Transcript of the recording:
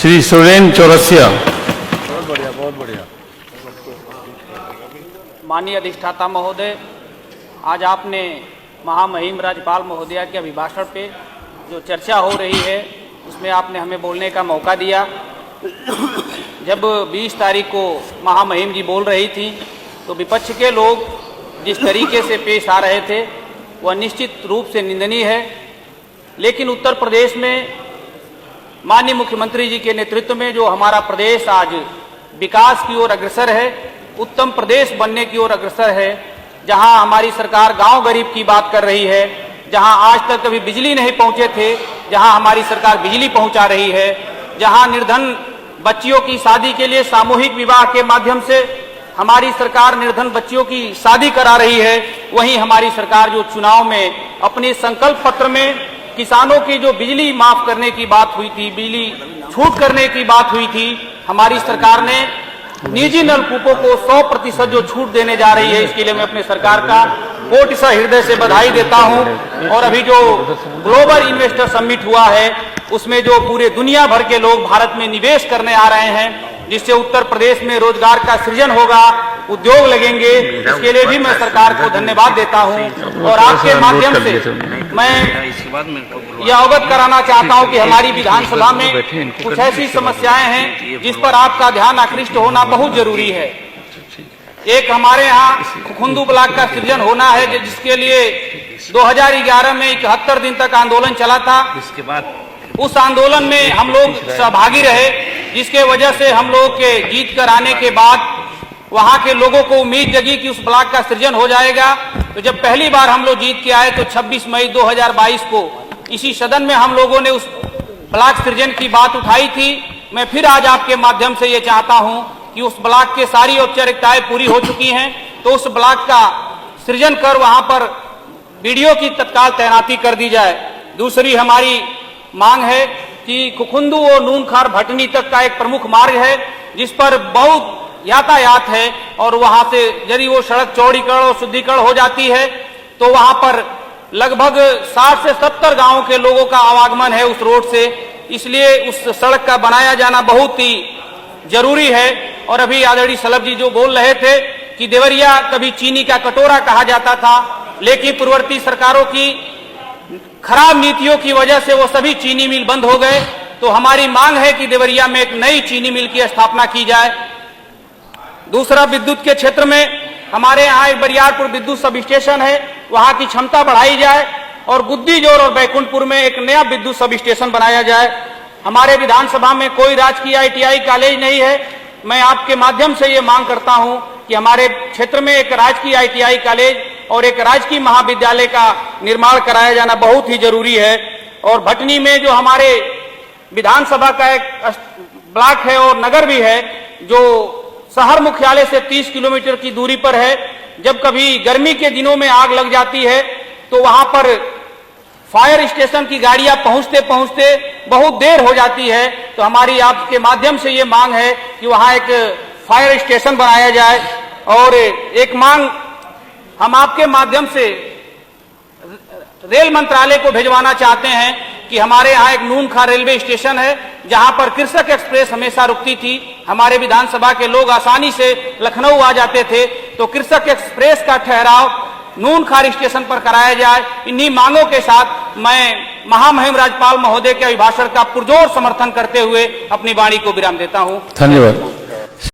श्री सुरेन चौरसिया। बहुत बढ़िया, बहुत बढ़िया। माननीय अधिष्ठाता महोदय, आज आपने महामहिम राज्यपाल महोदया के अभिभाषण पे जो चर्चा हो रही है उसमें आपने हमें बोलने का मौका दिया। जब 20 तारीख को महामहिम जी बोल रही थी तो विपक्ष के लोग जिस तरीके से पेश आ रहे थे वह निश्चित रूप से निंदनीय है। लेकिन उत्तर प्रदेश में माननीय मुख्यमंत्री जी के नेतृत्व में जो हमारा प्रदेश आज विकास की ओर अग्रसर है, उत्तम प्रदेश बनने की ओर अग्रसर है, जहां हमारी सरकार गांव गरीब की बात कर रही है, जहां आज तक कभी बिजली नहीं पहुंचे थे, जहां हमारी सरकार बिजली पहुंचा रही है, जहां निर्धन बच्चियों की शादी के लिए सामूहिक विवाह के माध्यम से हमारी सरकार निर्धन बच्चियों की शादी करा रही है, वहीं हमारी सरकार जो चुनाव में अपने संकल्प पत्र में किसानों की जो बिजली माफ करने की बात हुई थी, बिजली छूट करने की बात हुई थी, हमारी सरकार ने निजी नलकूपों को 100% जो छूट देने जा रही है, इसके लिए मैं अपने सरकार का कोटिशः हृदय से बधाई देता हूं। और अभी जो ग्लोबल इन्वेस्टर समिट हुआ है उसमें जो पूरे दुनिया भर के लोग भारत में निवेश करने आ रहे हैं, जिससे उत्तर प्रदेश में रोजगार का सृजन होगा, उद्योग लगेंगे, इसके लिए भी मैं सरकार को धन्यवाद देता हूं। और आपके माध्यम से मैं यह अवगत कराना चाहता हूं कि हमारी विधानसभा में कुछ ऐसी समस्याएं हैं जिस पर आपका ध्यान आकृष्ट होना बहुत जरूरी है। एक हमारे यहाँ खुखुंदू ब्लॉक का सृजन होना है, जिसके लिए 2011 में 71 दिन तक आंदोलन चला था। इसके बाद उस आंदोलन में हम लोग सहभागी रहे, जिसके वजह से हम लोग के जीत कर आने के बाद वहां के लोगों को उम्मीद जगी कि उस ब्लॉक का सृजन हो जाएगा। तो जब पहली बार हम लोग जीत के आए तो 26 मई 2022 को इसी सदन में हम लोगों ने उस ब्लॉक सृजन की बात उठाई थी। मैं फिर आज आपके माध्यम से ये चाहता हूं कि उस ब्लॉक के सारी औपचारिकताएं पूरी हो चुकी हैं, तो उस ब्लॉक का सृजन कर वहां पर बीडीओ की तत्काल तैनाती कर दी जाए। दूसरी हमारी मांग है कि खुखुंदू और नूनखार भटनी तक का एक प्रमुख मार्ग है जिस पर बहुत यातायात है, और वहां से यदि वो सड़क चौड़ीकरण और शुद्धिकरण हो जाती है तो वहां पर लगभग 60 से 70 गांवों के लोगों का आवागमन है उस रोड से, इसलिए उस सड़क का बनाया जाना बहुत ही जरूरी है। और अभी आदरणीय सलभ जी जो बोल रहे थे कि देवरिया कभी चीनी का कटोरा कहा जाता था, लेकिन पूर्ववर्ती सरकारों की खराब नीतियों की वजह से वो सभी चीनी मिल बंद हो गए। तो हमारी मांग है कि देवरिया में एक नई चीनी मिल की स्थापना की जाए। दूसरा, विद्युत के क्षेत्र में हमारे यहाँ एक बरियारपुर विद्युत सब स्टेशन है, वहां की क्षमता बढ़ाई जाए और गुद्दीजोर और बैकुंठपुर में एक नया विद्युत सब स्टेशन बनाया जाए। हमारे विधानसभा में कोई राजकीय ITI कॉलेज नहीं है। मैं आपके माध्यम से ये मांग करता हूं कि हमारे क्षेत्र में एक राजकीय ITI कॉलेज और एक राजकीय महाविद्यालय का निर्माण कराया जाना बहुत ही जरूरी है। और भटनी में जो हमारे विधानसभा का एक ब्लॉक है और नगर भी है जो शहर मुख्यालय से 30 किलोमीटर की दूरी पर है, जब कभी गर्मी के दिनों में आग लग जाती है तो वहां पर फायर स्टेशन की गाड़ियां पहुंचते पहुंचते बहुत देर हो जाती है। तो हमारी आपके माध्यम से ये मांग है कि वहां एक फायर स्टेशन बनाया जाए। और एक मांग हम आपके माध्यम से रेल मंत्रालय को भिजवाना चाहते हैं कि हमारे यहाँ एक नूनखार रेलवे स्टेशन है जहां पर कृषक एक्सप्रेस हमेशा रुकती थी। हमारे विधानसभा के लोग आसानी से लखनऊ आ जाते थे, तो कृषक एक्सप्रेस का ठहराव नूनखार स्टेशन पर कराया जाए। इन्हीं मांगों के साथ मैं महामहिम राज्यपाल महोदय के अभिभाषण का पुरजोर समर्थन करते हुए अपनी वाणी को विराम देता हूं। धन्यवाद।